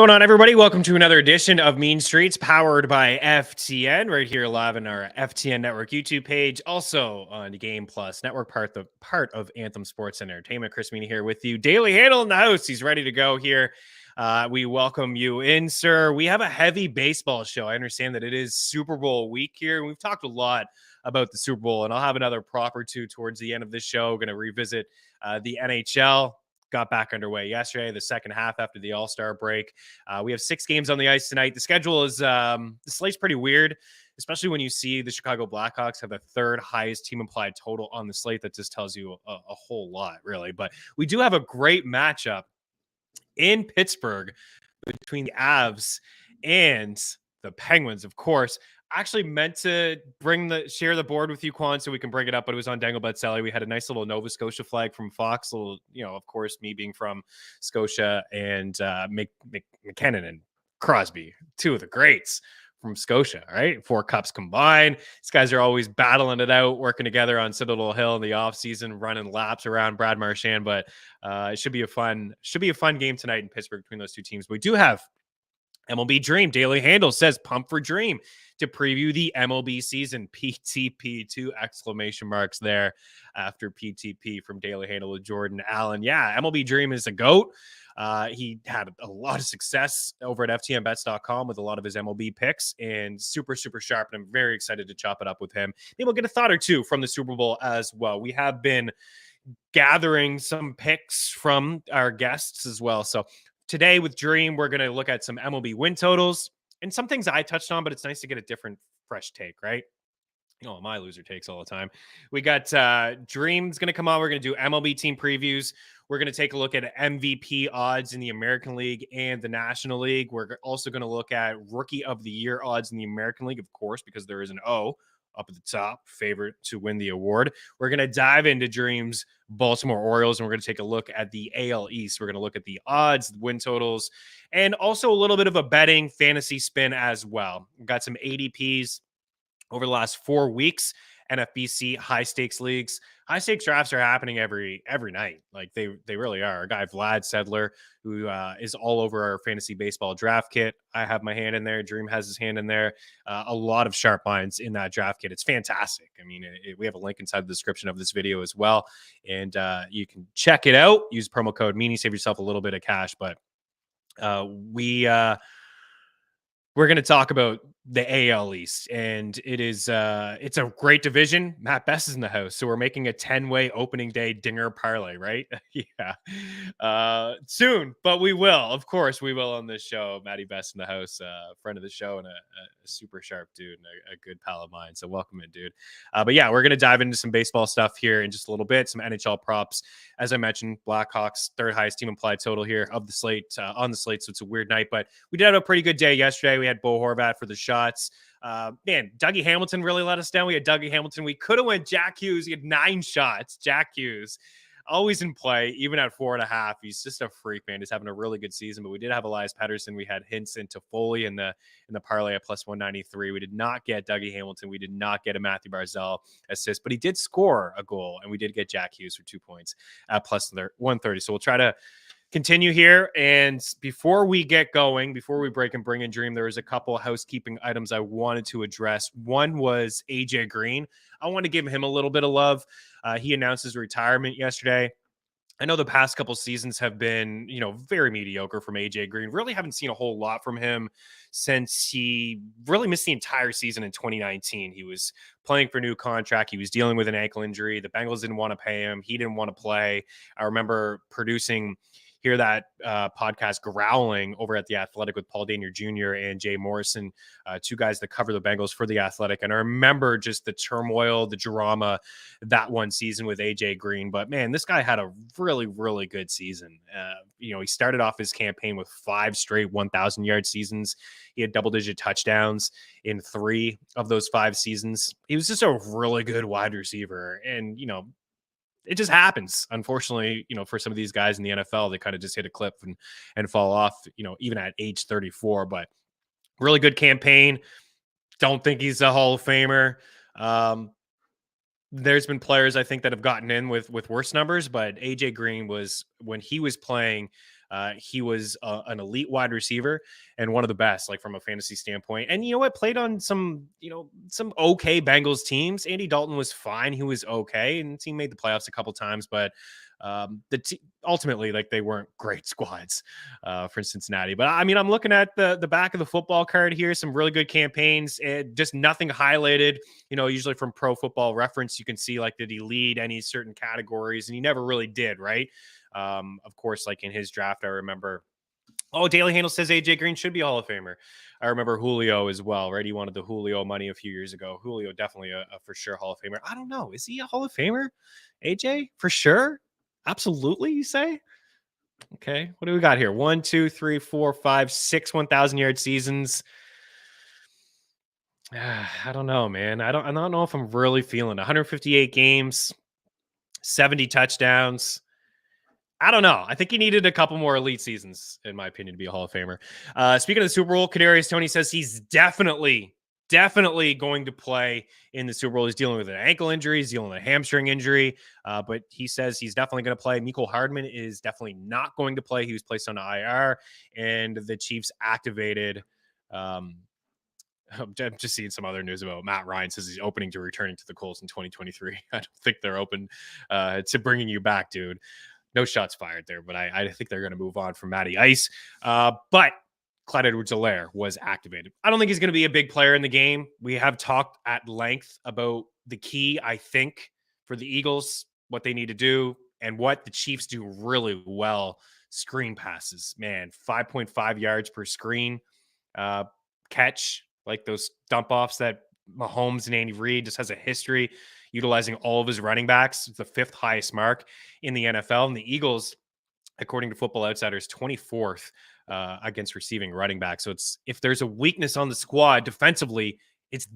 going on, everybody? Welcome to another edition of Mean Streets, powered by FTN, right here live on our FTN Network YouTube page, also on the Game Plus Network, part of Anthem Sports and Entertainment. Chris Meaney here with you. Daily Handle in the house. He's ready to go here. We welcome you in, sir. We have a heavy baseball show. I understand that it is Super Bowl week here, and we've talked a lot about the Super Bowl, and I'll have another prop or two towards the end of this show. We're going to revisit the NHL. Got back underway yesterday, the second half after the All-Star break. We have 6 games on the ice tonight. The schedule is the slate's pretty weird, especially when you see the Chicago Blackhawks have the third highest team implied total on the slate. That just tells you a whole lot, really. But we do have a great matchup in Pittsburgh between the Avs and the Penguins, of course. Actually meant to share the board with you, Quan, so we can bring it up, but it was on Dangle Betselli. We had a nice little Nova Scotia flag from Fox, little, of course, me being from Scotia, and McKinnon and Crosby, 2 of the greats from Scotia, right? 4 cups combined. These guys are always battling it out, working together on Citadel Hill in the offseason, running laps around Brad Marchand, but it should be a fun game tonight in Pittsburgh between those two teams. We do have MLB Dream. Daily Handle says pump for Dream to preview the MLB season. PTP, 2 exclamation marks there after PTP from Daily Handle with Jordan Allen. Yeah, MLB Dream is a GOAT. He had a lot of success over at FTNBets.com with a lot of his MLB picks, and super, super sharp. And I'm very excited to chop it up with him. Maybe we'll get a thought or two from the Super Bowl as well. We have been gathering some picks from our guests as well. So today with Dream, we're going to look at some MLB win totals and some things I touched on, but it's nice to get a different, fresh take, right? My loser takes all the time. We got Dream's going to come on. We're going to do MLB team previews. We're going to take a look at MVP odds in the American League and the National League. We're also going to look at Rookie of the Year odds in the American League, of course, because there is an O up at the top, favorite to win the award. We're going to dive into Dream's Baltimore Orioles, and we're going to take a look at the AL East. We're going to look at the odds, the win totals, and also a little bit of a betting fantasy spin as well. We've got some ADPs over the last 4 weeks, NFBC high stakes leagues. High stakes drafts are happening every night. Like they really are. Our guy Vlad Sedler, who is all over our fantasy baseball draft kit. I have my hand in there. Dream has his hand in there. A lot of sharp lines in that draft kit. It's fantastic. I mean, we have a link inside the description of this video as well, and you can check it out. Use promo code Meaney, save yourself a little bit of cash. But we're going to talk about the AL East, and it's a great division. Matt Best is in the house, so we're making a 10-way opening day dinger parlay, right? Yeah, soon, but we will. Of course, we will on this show. Matty Best in the house, friend of the show, and a super sharp dude and a good pal of mine. So welcome in, dude. But yeah, we're going to dive into some baseball stuff here in just a little bit. Some NHL props, as I mentioned. Blackhawks third highest team implied total here of the slate on the slate, so it's a weird night, but we did have a pretty good day yesterday. We had Bo Horvat for the shots. Man, Dougie Hamilton really let us down. We had Dougie Hamilton. We could have went Jack Hughes. He had 9 shots. Jack Hughes, always in play, even at 4.5. He's just a freak, man. He's having a really good season. But we did have Elias Pettersson. We had Hints into Foley in the parlay at plus 193. We did not get Dougie Hamilton. We did not get a Matthew Barzal assist, but he did score a goal, and we did get Jack Hughes for 2 points at plus 130. So we'll try to continue here. And before we get going, before we break and bring in Dream, there was a couple housekeeping items I wanted to address. One was AJ Green. I want to give him a little bit of love. He announced his retirement yesterday. I know the past couple seasons have been, very mediocre from AJ Green. Really haven't seen a whole lot from him since he really missed the entire season in 2019. He was playing for a new contract. He was dealing with an ankle injury. The Bengals didn't want to pay him. He didn't want to play. I remember hear that podcast Growling over at The Athletic with Paul Danier Jr. and Jay Morrison, 2 guys that cover the Bengals for The Athletic. And I remember just the turmoil, the drama that one season with AJ Green. But man, this guy had a really, really good season. He started off his campaign with 5 straight 1,000-yard seasons. He had double-digit touchdowns in 3 of those 5 seasons. He was just a really good wide receiver. And, it just happens, unfortunately, for some of these guys in the NFL, they kind of just hit a cliff and fall off, even at age 34. But really good campaign. Don't think he's a Hall of Famer. There's been players, I think, that have gotten in with worse numbers, but AJ Green was, when he was playing He was an elite wide receiver and one of the best, like from a fantasy standpoint. And you know what? Played on some okay Bengals teams. Andy Dalton was fine. He was okay. And the team made the playoffs a couple times, but ultimately, like, they weren't great squads for Cincinnati. But I mean, I'm looking at the back of the football card here, some really good campaigns, just nothing highlighted. Usually from Pro Football Reference, you can see, like, did he lead any certain categories? And he never really did, right? Of course, like in his draft, I remember, Daily Handle says AJ Green should be a Hall of Famer. I remember Julio as well, right? He wanted the Julio money a few years ago. Julio, definitely a for sure Hall of Famer. I don't know. Is he a Hall of Famer? AJ, for sure? Absolutely, you say? Okay. What do we got here? 1, 2, 3, 4, 5, 6 1,000-yard seasons. I don't know, man. I don't know if I'm really feeling 158 games, 70 touchdowns. I don't know. I think he needed a couple more elite seasons, in my opinion, to be a Hall of Famer. Speaking of the Super Bowl, Kadarius Toney says he's definitely going to play in the Super Bowl. He's dealing with an ankle injury. He's dealing with a hamstring injury. But he says he's definitely going to play. Mecole Hardman is definitely not going to play. He was placed on IR, and the Chiefs activated. I'm just seeing some other news about Matt Ryan says he's opening to returning to the Colts in 2023. I don't think they're open to bringing you back, dude. No shots fired there, but I think they're going to move on from Matty Ice. But Clyde Edwards-Helaire was activated. I don't think he's going to be a big player in the game. We have talked at length about the key, I think, for the Eagles, what they need to do, and what the Chiefs do really well. Screen passes, man, 5.5 yards per screen catch, like those dump offs that Mahomes and Andy Reid just has a history utilizing all of his running backs. It's the 5th highest mark in the NFL. And the Eagles, according to Football Outsiders, 24th against receiving running back. So if there's a weakness on the squad defensively, it's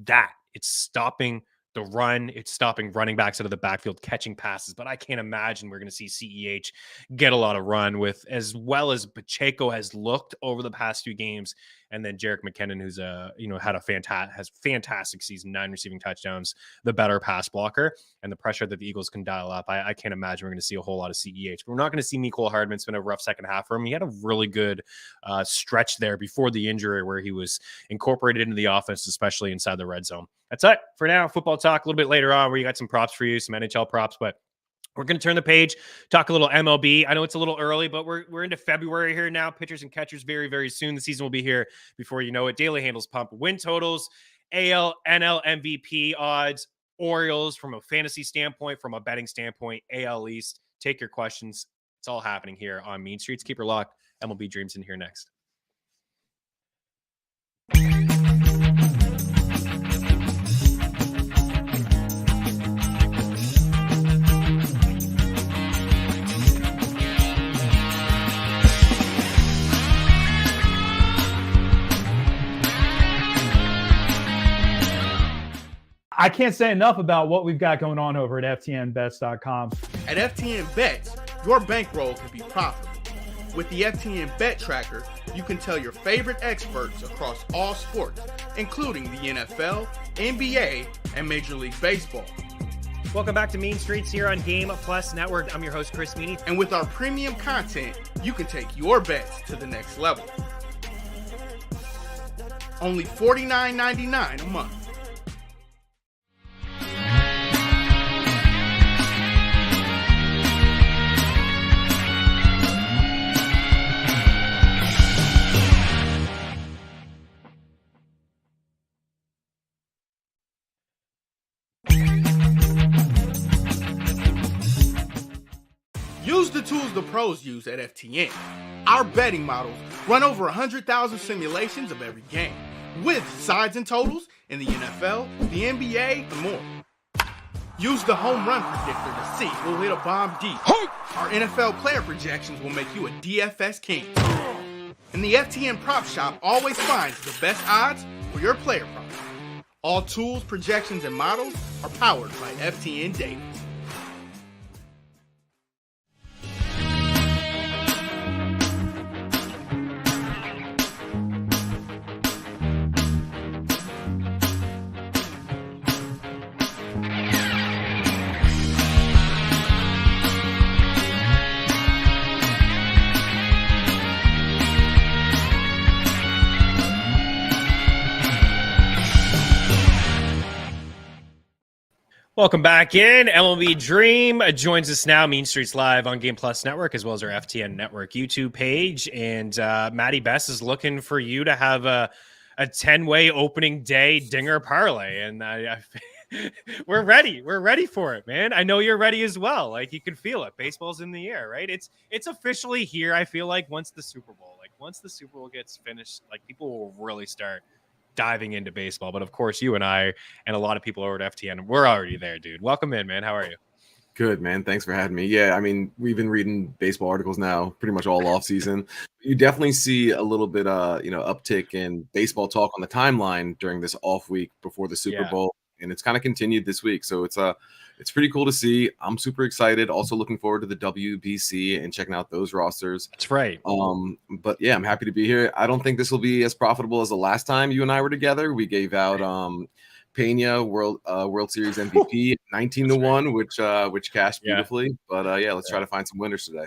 stopping the run. It's stopping running backs out of the backfield catching passes. But I can't imagine we're going to see CEH get a lot of run with, as well as Pacheco has looked over the past few games. And then Jerick McKinnon, who's has fantastic season, 9 receiving touchdowns, the better pass blocker, and the pressure that the Eagles can dial up. I can't imagine we're going to see a whole lot of CEH. But we're not going to see Mecole Hardman. It's been a rough second half for him. He had a really good stretch there before the injury where he was incorporated into the offense, especially inside the red zone. That's it for now. Football talk a little bit later on where you got some props for you, some NHL props, but we're going to turn the page, talk a little MLB. I know it's a little early, but we're into February here now. Pitchers and catchers very, very soon. The season will be here before you know it. Daily Handles pump win totals, AL, NL MVP odds, Orioles from a fantasy standpoint, from a betting standpoint, AL East. Take your questions. It's all happening here on Mean Streets. Keep your lock. MLB Dreams in here next. I can't say enough about what we've got going on over at FTNBets.com. At FTN Bets, your bankroll can be profitable. With the FTN Bet Tracker, you can tell your favorite experts across all sports, including the NFL, NBA, and Major League Baseball. Welcome back to Mean Streets here on Game Plus Network. I'm your host, Chris Meaney. And with our premium content, you can take your bets to the next level. Only $49.99 a month. Use the tools the pros use at FTN. Our betting models run over 100,000 simulations of every game, with sides and totals in the NFL, the NBA, and more. Use the home run predictor to see who'll hit a bomb deep. Our NFL player projections will make you a DFS king. And the FTN Prop Shop always finds the best odds for your player prop. All tools, projections, and models are powered by FTN Data. Welcome back in. MLB Dream joins us now. Mean Streets Live on Game Plus Network, as well as our FTN Network YouTube page. And Matty Best is looking for you to have a 10-way opening day dinger parlay. And we're ready. We're ready for it, man. I know you're ready as well. Like, you can feel it. Baseball's in the air, right? It's officially here. I feel like once the Super Bowl gets finished, like, people will really start diving into baseball. But of course, you and I and a lot of people over at FTN, we're already there, dude. Welcome in, man. How are you? Good, man. Thanks for having me. Yeah, I mean, we've been reading baseball articles now pretty much all off season. You definitely see a little bit uptick in baseball talk on the timeline during this off week before the Super Bowl, and it's kind of continued this week. So it's pretty cool to see. I'm super excited. Also looking forward to the WBC and checking out those rosters. That's right. But yeah, I'm happy to be here. I don't think this will be as profitable as the last time you and I were together. We gave out Pena World Series MVP 19-1, which cashed beautifully. But yeah, let's try to find some winners today.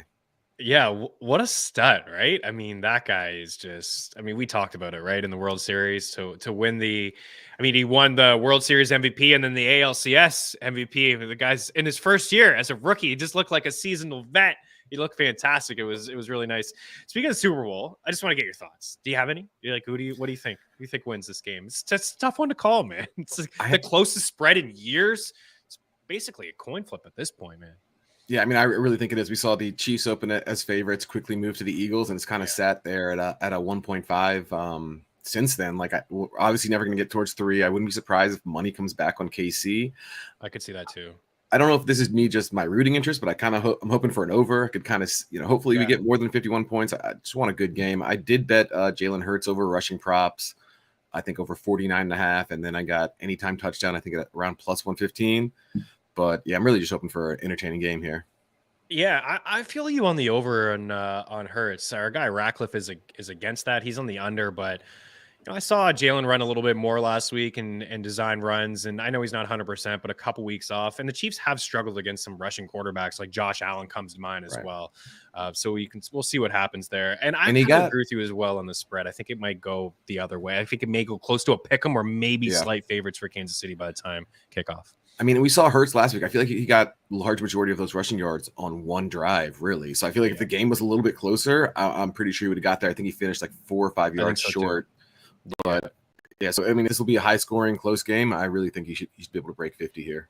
Yeah, what a stud, right? I mean, that guy is just, I mean, we talked about it, right? In the World Series to win he won the World Series MVP and then the ALCS MVP. The guy's in his first year as a rookie. He just looked like a seasonal vet. He looked fantastic. It was really nice. Speaking of Super Bowl, I just want to get your thoughts. Do you have any? You're like, what do you think? Who do you think wins this game? It's a tough one to call, man. It's the closest spread in years. It's basically a coin flip at this point, man. Yeah, I mean, I really think it is. We saw the Chiefs open it as favorites, quickly move to the Eagles, and it's kind of sat there at a 1.5 since then. Like, we're obviously never going to get towards 3. I wouldn't be surprised if money comes back on KC. I could see that too. I don't know if this is me, just my rooting interest, but I kind of I'm hoping for an over. I could kind of, hopefully we get more than 51 points. I just want a good game. I did bet Jalen Hurts over rushing props, I think over 49.5, and then I got anytime touchdown, I think at around plus 115. But yeah, I'm really just hoping for an entertaining game here. Yeah, I feel you on the over on Hurts. Our guy Ratcliffe is against that. He's on the under, but I saw Jalen run a little bit more last week and design runs, and I know he's not 100%, but a couple weeks off. And the Chiefs have struggled against some rushing quarterbacks, like Josh Allen comes to mind as well. So we'll see what happens there. And I agree with you as well on the spread. I think it might go the other way. I think it may go close to a pick'em or maybe slight favorites for Kansas City by the time kickoff. I mean, we saw Hurts last week. I feel like he got a large majority of those rushing yards on one drive, really. So I feel like if the game was a little bit closer, I'm pretty sure he would have got there. I think he finished like 4 or 5 yards short. Too. But yeah, so I mean, this will be a high-scoring, close game. I really think he should be able to break 50 here.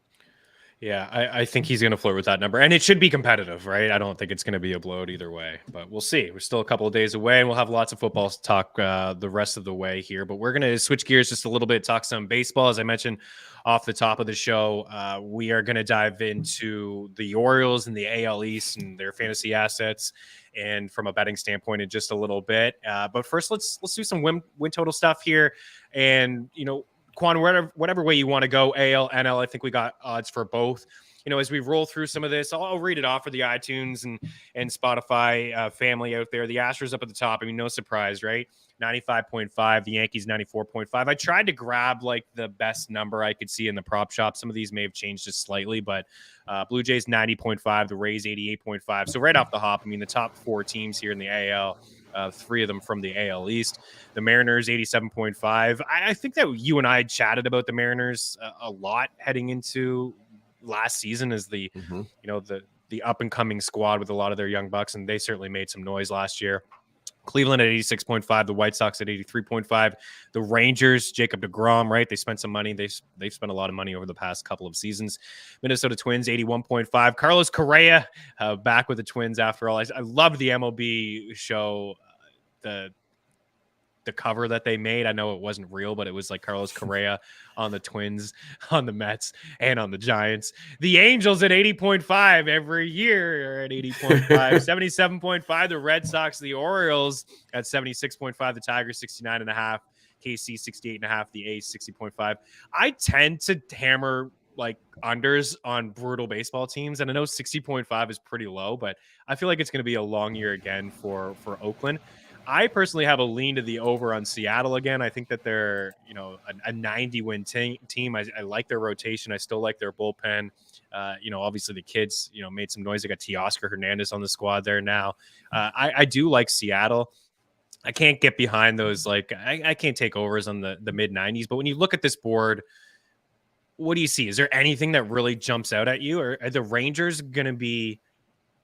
Yeah, I think he's going to flirt with that number. And it should be competitive, right? I don't think it's going to be a blowout either way. But we'll see. We're still a couple of days away, and we'll have lots of football to talk the rest of the way here. But we're going to switch gears just a little bit, talk some baseball. As I mentioned off the top of the show, we are going to dive into the Orioles and the AL East and their fantasy assets, and from a betting standpoint in just a little bit. But first, let's do some win total stuff here. And, Quan, whatever way you want to go, AL, NL, I think we got odds for both. As we roll through some of this, I'll read it off for the iTunes and Spotify family out there. The Astros up at the top. I mean, no surprise, right? 95.5, the Yankees 94.5. I tried to grab like the best number I could see in the prop shop. Some of these may have changed just slightly, but Blue Jays 90.5, the Rays 88.5. So right off the hop, I mean, the top 4 teams here in the AL, 3 of them from the AL East. The Mariners 87.5. I think that you and I chatted about the Mariners a lot heading into last season as the the up and coming squad with a lot of their young bucks, and they certainly made some noise last year. Cleveland at 86.5, the White Sox at 83.5, the Rangers, Jacob deGrom, right? They spent some money. They've spent a lot of money over the past couple of seasons. Minnesota Twins 81.5, Carlos Correa back with the Twins after all. I loved the MLB show, the cover that they made. I know it wasn't real, but it was like Carlos Correa on the Twins, on the Mets, and on the Giants. The Angels at 80.5 every year are at 80.5. 77.5, the Red Sox, the Orioles at 76.5, the Tigers 69.5, KC 68.5, the A's 60.5. I tend to hammer like unders on brutal baseball teams, and I know 60.5 is pretty low, but I feel like it's going to be a long year again for Oakland. I personally have a lean to the over on Seattle again. I think that they're, a 90-win team. I like their rotation. I still like their bullpen. Obviously the kids, made some noise. They got Teoscar Hernandez on the squad there now. I do like Seattle. I can't get behind those. Like I can't take overs on the mid 90s. But when you look at this board, what do you see? Is there anything that really jumps out at you? Or are the Rangers going to be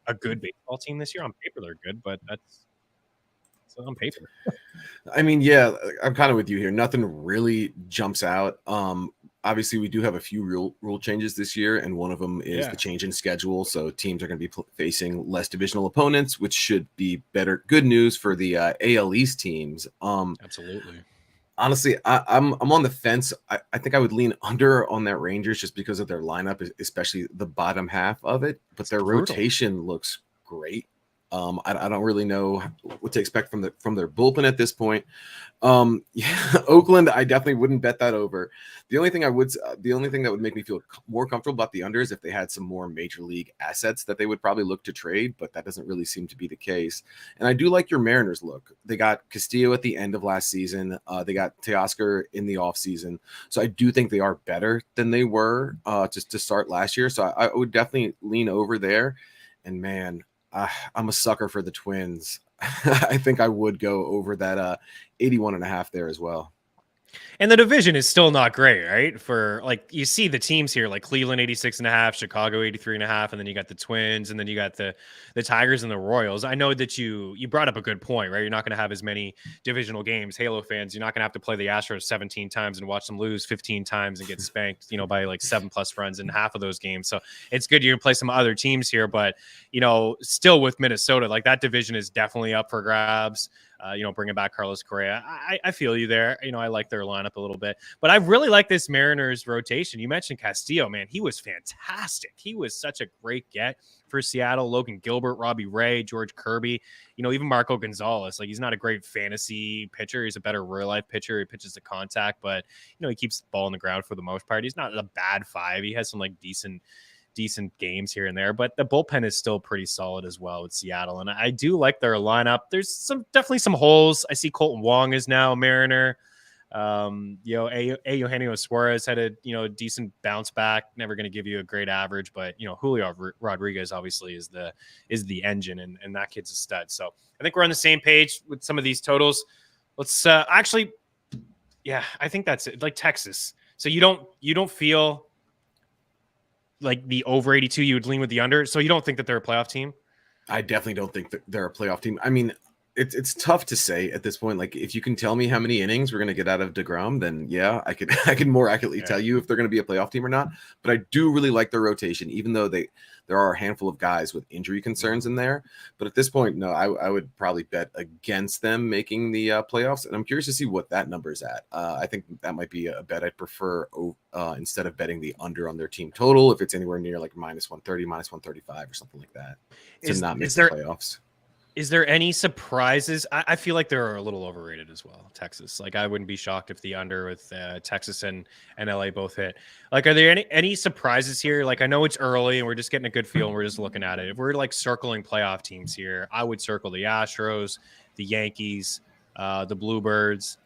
a good baseball team this year? On paper, they're good, but that's on paper. I mean, yeah, I'm kind of with you here. Nothing really jumps out. Obviously, we do have a few rule changes this year, and one of them is the change in schedule. So teams are going to be facing less divisional opponents, which should be good news for the AL East teams. Absolutely. Honestly, I'm on the fence. I think I would lean under on that Rangers just because of their lineup, especially the bottom half of it. But their rotation looks great. I don't really know what to expect from their bullpen at this point. Oakland, I definitely wouldn't bet that over. The only thing that would make me feel more comfortable about the under is if they had some more major league assets that they would probably look to trade, but that doesn't really seem to be the case. And I do like your Mariners look. They got Castillo at the end of last season. They got Teoscar in the offseason. So I do think they are better than they were just to start last year. So I would definitely lean over there. And man, I'm a sucker for the Twins. I think I would go over that 81.5 there as well. And the division is still not great, right? For like, you see the teams here, like Cleveland 86.5, Chicago 83.5, and then you got the Twins, and then you got the Tigers and the Royals. I know that you brought up a good point, right? You're not going to have as many divisional games. Halo fans, you're not going to have to play the Astros 17 times and watch them lose 15 times and get spanked, by like 7+ runs in half of those games. So it's good you're going to play some other teams here, but still with Minnesota, like that division is definitely up for grabs. Bringing back Carlos Correa. I feel you there. I like their lineup a little bit, but I really like this Mariners rotation. You mentioned Castillo, man. He was fantastic. He was such a great get for Seattle. Logan Gilbert, Robbie Ray, George Kirby, even Marco Gonzalez. Like, he's not a great fantasy pitcher. He's a better real life pitcher. He pitches to contact, but he keeps the ball on the ground for the most part. He's not a bad 5. He has some like decent games here and there, but the bullpen is still pretty solid as well with Seattle. And I do like their lineup. There's definitely some holes. I see Colton Wong is now a Mariner. Eugenio Suarez had a decent bounce back. Never going to give you a great average, but Julio Rodriguez obviously is the engine, and that kid's a stud. So I think we're on the same page with some of these totals. Let's I think that's it. Like Texas. So you don't feel like the over 82, you would lean with the under. So you don't think that they're a playoff team? I definitely don't think that they're a playoff team. I mean, it's tough to say at this point. Like, if you can tell me how many innings we're going to get out of DeGrom, then yeah, I could more accurately tell you if they're going to be a playoff team or not. But I do really like their rotation, even though there are a handful of guys with injury concerns in there. But at this point, no, I would probably bet against them making the playoffs. And I'm curious to see what that number is at. I think that might be a bet I'd prefer instead of betting the under on their team total, if it's anywhere near like -130, -135 or something like that, to not miss the playoffs. Is there any surprises? I feel like they're a little overrated as well, Texas. Like, I wouldn't be shocked if the under with Texas and LA both hit. Like, are there any surprises here? Like, I know it's early and we're just getting a good feel and we're just looking at it. If we're like circling playoff teams here, I would circle the Astros, the Yankees, the Bluebirds.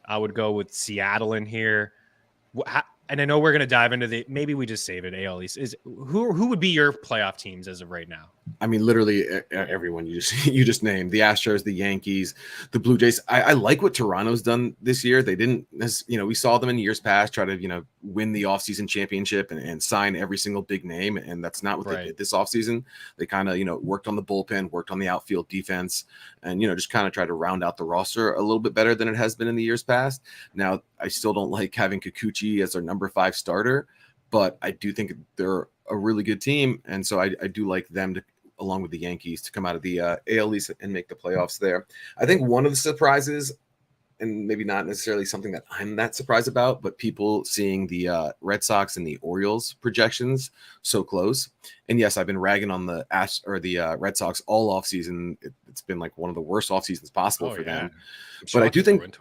I would go with Seattle in here. And I know we're going to dive into maybe we just save it. AL East who would be your playoff teams as of right now? I mean, literally everyone you just named: the Astros, the Yankees, the Blue Jays. I like what Toronto's done this year. They didn't, we saw them in years past try to, win the offseason championship and sign every single big name. And that's not what they did this offseason. They kind of, worked on the bullpen, worked on the outfield defense, and, just kind of tried to round out the roster a little bit better than it has been in the years past. Now, I still don't like having Kikuchi as their number 5 starter, but I do think they're a really good team. And so I do like them to, along with the Yankees, to come out of the AL East and make the playoffs there. I think one of the surprises, and maybe not necessarily something that I'm that surprised about, but people seeing the Red Sox and the Orioles projections so close. And yes, I've been ragging on the Red Sox all off season. It's been like one of the worst off seasons possible for them. But I do think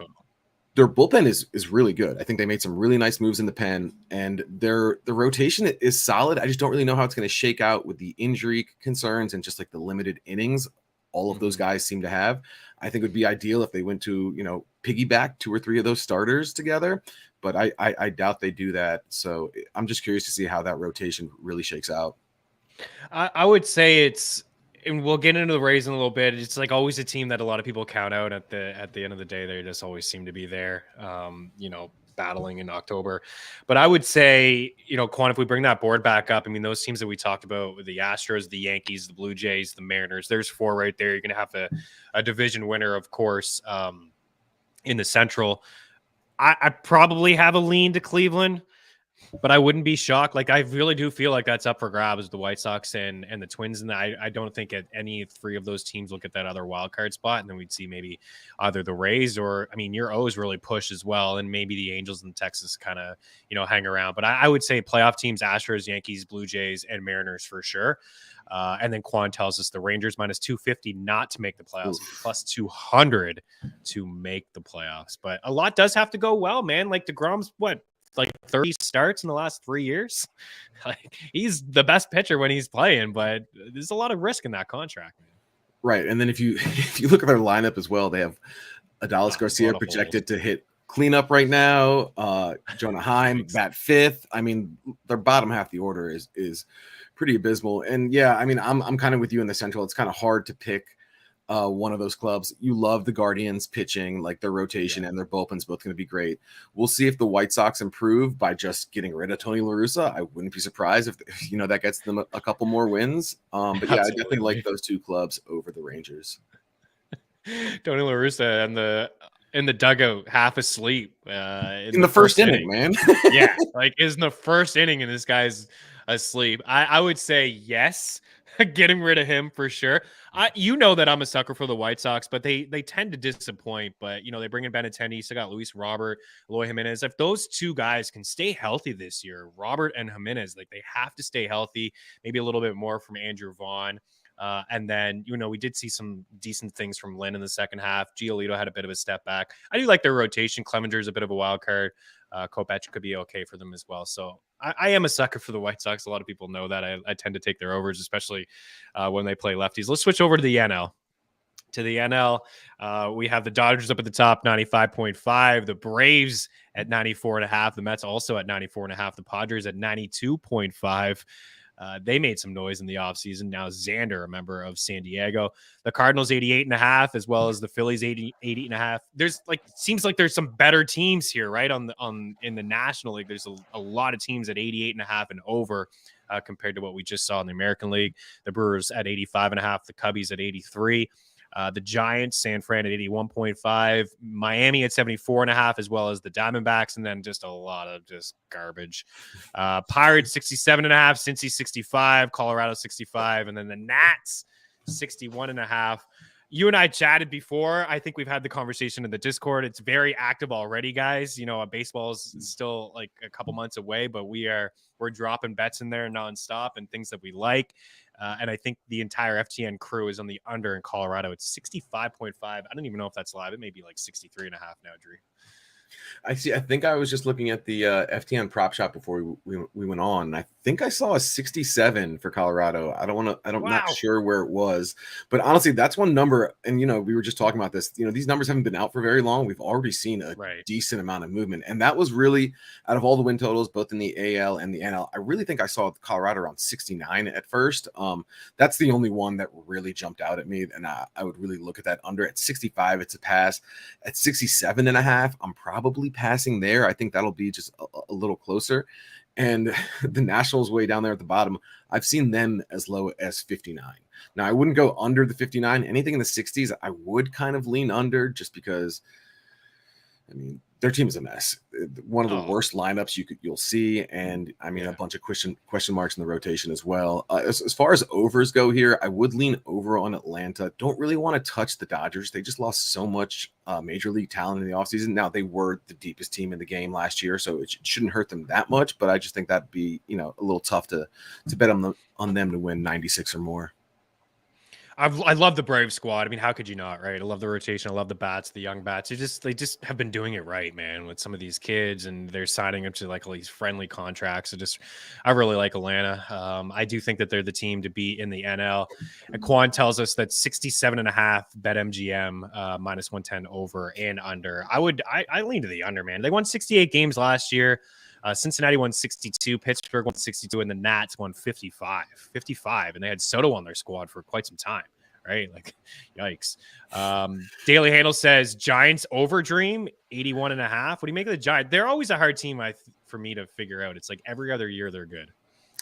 their bullpen is really good. I think they made some really nice moves in the pen, and the rotation is solid. I just don't really know how it's going to shake out with the injury concerns and just like the limited innings all of those guys seem to have. I think it would be ideal if they went to, piggyback 2 or 3 of those starters together, but I doubt they do that. So I'm just curious to see how that rotation really shakes out. I would say and we'll get into the Rays in a little bit. It's like always a team that a lot of people count out at the end of the day. They just always seem to be there. battling in October. But I would say, Quan, if we bring that board back up, I mean, those teams that we talked about with the Astros, the Yankees, the Blue Jays, the Mariners, there's 4 right there. You're going to have a division winner, of course, in the Central. I probably have a lean to Cleveland, but I wouldn't be shocked. Like, I really do feel like that's up for grabs, the White Sox and the Twins. And I don't think any 3 of those teams will get that other wild card spot. And then we'd see maybe either the Rays or, I mean, your O's really push as well. And maybe the Angels and Texas kind of, hang around. But I would say playoff teams, Astros, Yankees, Blue Jays, and Mariners for sure. And then Quan tells us the Rangers minus 250 not to make the playoffs, plus 200 to make the playoffs. But a lot does have to go well, man. Like DeGrom's like 30 starts in the last 3 years. Like, he's the best pitcher when he's playing, but there's a lot of risk in that contract, man. Right. And then if you look at their lineup as well, they have Adolis Garcia projected to hit cleanup right now. Jonah Heim bat 5th. I mean, their bottom half of the order is pretty abysmal. And yeah, I mean, I'm kind of with you in the Central. It's kind of hard to pick one of those clubs. You love the Guardians pitching, like their rotation and their bullpen's both going to be great. We'll see if the White Sox improve by just getting rid of Tony La Russa. I wouldn't be surprised if that gets them a couple more wins. But yeah, I definitely like those 2 clubs over the Rangers. Tony La Russa in the dugout, half asleep in the first inning, man. Yeah, like in the first inning, and this guy's asleep. I would say yes. Getting rid of him for sure. That I'm a sucker for the White Sox, but they tend to disappoint. But they bring in Benintendi. You still got Luis Robert, Eloy Jimenez. If those 2 guys can stay healthy this year, Robert and Jimenez, like, they have to stay healthy. Maybe a little bit more from Andrew Vaughn. And then, we did see some decent things from Lynn in the second half. Giolito had a bit of a step back. I do like their rotation. Clevenger's a bit of a wild card. Kopech could be okay for them as well. So I am a sucker for the White Sox. A lot of people know that. I tend to take their overs, especially when they play lefties. Let's switch over to the NL. We have the Dodgers up at the top, 95.5. The Braves at 94.5. The Mets also at 94.5. The Padres at 92.5. They made some noise in the offseason. Now Xander, a member of San Diego. The Cardinals 88.5, as well as the Phillies 80.5. There's seems like there's some better teams here, right? In the National League, there's a lot of teams at 88.5 and over compared to what we just saw in the American League. The Brewers at 85.5, the Cubbies at 83. The Giants, San Fran at 81.5, Miami at 74.5, as well as the Diamondbacks, and then just a lot of just garbage. Pirates 67.5, Cincy 65, Colorado 65, and then the Nats 61.5. You and I chatted before. I think we've had the conversation in the Discord. It's very active already, guys. Baseball is still like a couple months away, but we're dropping bets in there nonstop and things that we like. And I think the entire FTN crew is on the under in Colorado. It's 65.5. I don't even know if that's live. It may be like 63.5 now, Drew. I see. I think I was just looking at the FTN prop shop before we went on. And I think I saw a 67 for Colorado. Not sure where it was, but honestly, that's one number. And we were just talking about this. These numbers haven't been out for very long. We've already seen a decent amount of movement, and that was really out of all the win totals, both in the AL and the NL. I really think I saw Colorado around 69 at first. That's the only one that really jumped out at me, and I would really look at that under. At 65. It's a pass. At 67.5, I'm probably passing there. I think that'll be just a little closer. And the Nationals way down there at the bottom, I've seen them as low as 59. Now, I wouldn't go under the 59. Anything in the 60s, I would kind of lean under, just because, I mean, their team is a mess. One of the worst lineups you'll see, and I mean a bunch of question marks in the rotation as well. As far as overs go here, I would lean over on Atlanta. Don't really want to touch the Dodgers. They just lost so much major league talent in the offseason. Now, they were the deepest team in the game last year, so it shouldn't hurt them that much. But I just think that'd be a little tough to bet on them to win 96 or more. I love the Brave squad. I mean, how could you not, right? I love the rotation. I love the bats, the young bats. They just have been doing it right, man, with some of these kids, and they're signing up to like all these friendly contracts. I really like Atlanta. I do think that they're the team to beat in the NL. And Quan tells us that 67.5 bet MGM minus 110 over and under. I lean to the under, man. They won 68 games last year. Cincinnati won 62, Pittsburgh won 62, and the Nats won 55, and they had Soto on their squad for quite some time, right? Like, yikes. Daily Handle says Giants over Dream 81.5. What do you make of the Giants? They're always a hard team for me to figure out. It's like every other year they're good.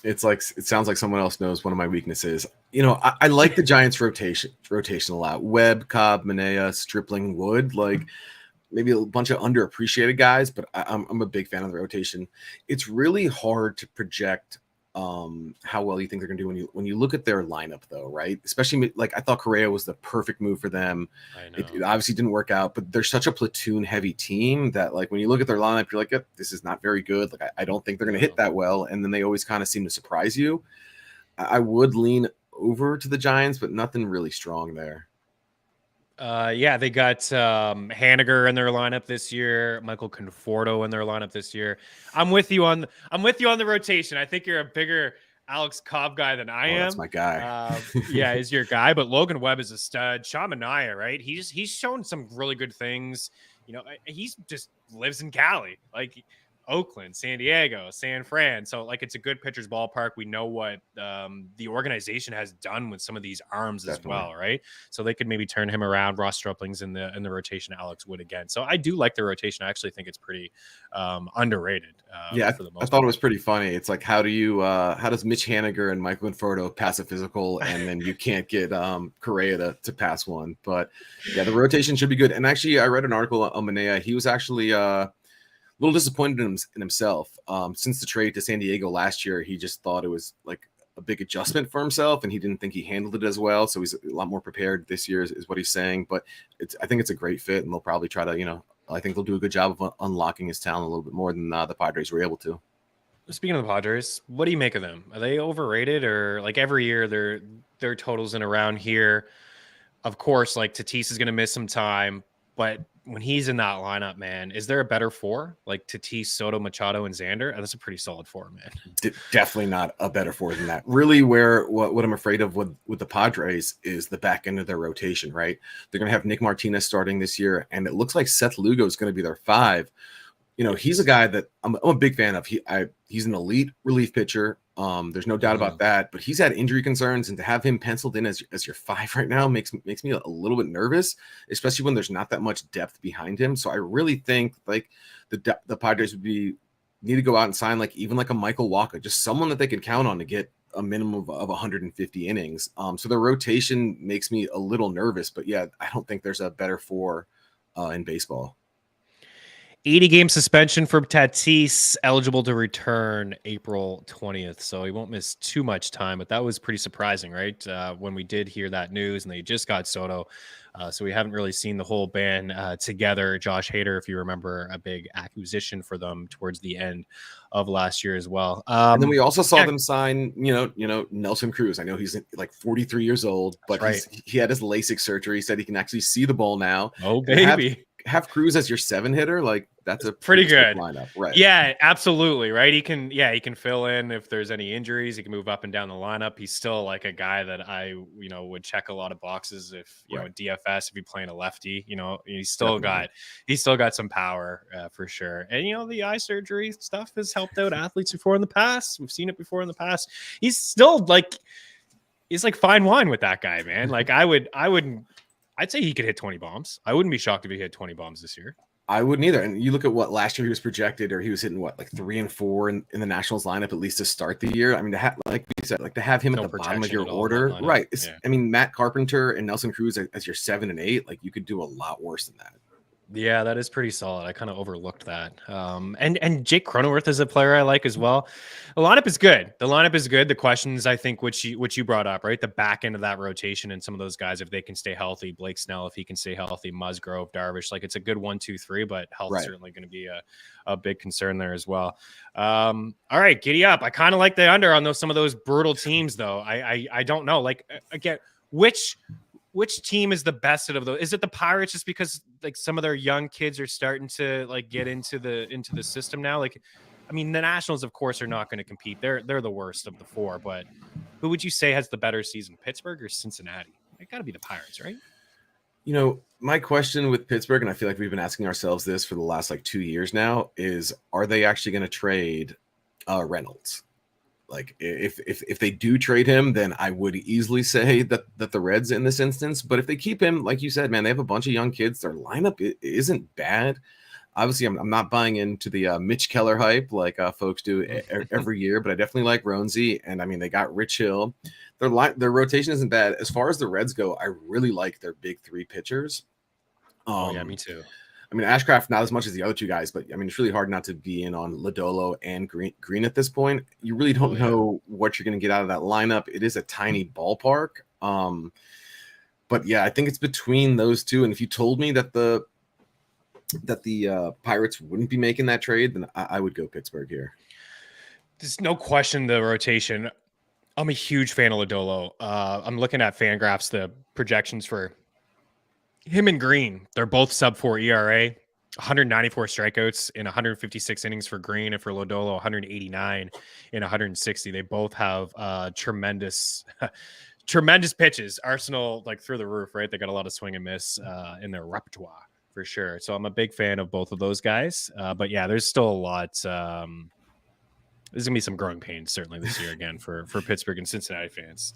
It's like, it sounds like someone else knows one of my weaknesses. I like the Giants rotation a lot. Webb, Cobb, Manea, Stripling, Wood, like maybe a bunch of underappreciated guys, but I'm a big fan of the rotation. It's really hard to project how well you think they're going to do when you look at their lineup, though, right? Especially like I thought Correa was the perfect move for them. It obviously didn't work out, but they're such a platoon heavy team that like when you look at their lineup, you're like, yep, this is not very good. Like I don't think they're going to hit that well, and then they always kind of seem to surprise you. I would lean over to the Giants, but nothing really strong there. Yeah, they got Haniger in their lineup this year, Michael Conforto in their lineup this year. I'm with you on the rotation. I think you're a bigger Alex Cobb guy than I am. That's my guy. Yeah, he's your guy, but Logan Webb is a stud. Sean Manaea, right? He's shown some really good things. He's just lives in Cali, like Oakland, San Diego, San Fran. So like it's a good pitcher's ballpark. We know what the organization has done with some of these arms as well, right? So they could maybe turn him around. Ross Stripling's in the rotation, Alex Wood again. So I do like the rotation. I actually think it's pretty underrated. Yeah, I thought it was pretty funny. It's like how does Mitch Haniger and Michael Conforto pass a physical, and then you can't get Correa to pass one. But yeah, the rotation should be good. And actually, I read an article on Manea. He was actually little disappointed in himself. Since the trade to San Diego last year, he just thought it was like a big adjustment for himself, and he didn't think he handled it as well. So he's a lot more prepared this year, is what he's saying. But I think it's a great fit, and they'll probably try to, I think they'll do a good job of unlocking his talent a little bit more than the Padres were able to. Speaking of the Padres, what do you make of them? Are they overrated, or like every year their totals in around here? Of course, like Tatis is going to miss some time, but when he's in that lineup, man, is there a better four? Like Tatis, Soto, Machado, and Xander? That's a pretty solid four, man. Definitely not a better four than that. Really, what I'm afraid of with the Padres is the back end of their rotation, right? They're going to have Nick Martinez starting this year, and it looks like Seth Lugo is going to be their 5. He's a guy that I'm a big fan of. He's an elite relief pitcher. There's no doubt about that, but he's had injury concerns, and to have him penciled in as your 5 right now makes me a little bit nervous, especially when there's not that much depth behind him. So I really think like the Padres need to go out and sign even like a Michael Wacha, just someone that they can count on to get a minimum of 150 innings. So the rotation makes me a little nervous, but yeah, I don't think there's a better 4 in baseball. 80-game suspension for Tatis, eligible to return April 20th. So he won't miss too much time, but that was pretty surprising, right? When we did hear that news, and they just got Soto. So we haven't really seen the whole band together. Josh Hader, if you remember, a big acquisition for them towards the end of last year as well. And then we also saw them sign, Nelson Cruz. I know he's like 43 years old, but he had his LASIK surgery. He said he can actually see the ball now. Oh, baby. Have Cruz as your 7 hitter, like that's a pretty good lineup, right? Yeah, absolutely, right. He can fill in if there's any injuries. He can move up and down the lineup. He's still like a guy that I would check a lot of boxes if DFS if you're playing a lefty. He's still got some power for sure. And the eye surgery stuff has helped out athletes before in the past. We've seen it before in the past. He's still he's like fine wine with that guy, man. Like I'd say he could hit 20 bombs. I wouldn't be shocked if he hit 20 bombs this year. I wouldn't either. And you look at what last year he was projected, or he was hitting 3 and 4 in the Nationals lineup at least to start the year. I mean, like we said, to have him at the bottom of your order, right? I mean, Matt Carpenter and Nelson Cruz as your 7 and 8, you could do a lot worse than that. Yeah, that is pretty solid. I kind of overlooked that. And Jake Cronenworth is a player I like as well. The lineup is good. The questions, I think, which you brought up, right? The back end of that rotation and some of those guys, if they can stay healthy, Blake Snell, if he can stay healthy, Musgrove, Darvish, it's a good 1, 2, 3, but health is certainly going to be a big concern there as well. All right, giddy up. I kind of like the under on some of those brutal teams, though. I don't know. Again, which team is the best out of those? Is it the Pirates just because some of their young kids are starting to get into the system now? I mean, the Nationals, of course, are not going to compete. They're the worst of the 4, but who would you say has the better season, Pittsburgh or Cincinnati? It got to be the Pirates, right? My question with Pittsburgh, and I feel like we've been asking ourselves this for the last 2 years now, is are they actually going to trade Reynolds? Like if they do trade him, then I would easily say that the Reds in this instance. But if they keep him, like you said, man, they have a bunch of young kids. Their lineup isn't bad. Obviously, I'm not buying into the Mitch Keller hype like folks do every year, but I definitely like Roansy. And I mean, they got Rich Hill. Their rotation isn't bad. As far as the Reds go, I really like their big three pitchers. Oh yeah, me too. I mean, Ashcraft not as much as the other two guys, but I mean, it's really hard not to be in on Lodolo and Green at this point. You really don't know what you're going to get out of that lineup. It is a tiny ballpark. But yeah, I think it's between those two. And if you told me that the Pirates wouldn't be making that trade, then I would go Pittsburgh here. There's no question the rotation. I'm a huge fan of Lodolo. I'm looking at Fangraphs, the projections for him and Green. They're both sub-4 ERA, 194 strikeouts in 156 innings for Green, and for Lodolo, 189 in 160. They both have tremendous pitches. Arsenal, like, through the roof, right? They got a lot of swing and miss in their repertoire for sure. So I'm a big fan of both of those guys. But yeah, there's still a lot. There's gonna be some growing pains certainly this year again for Pittsburgh and Cincinnati fans.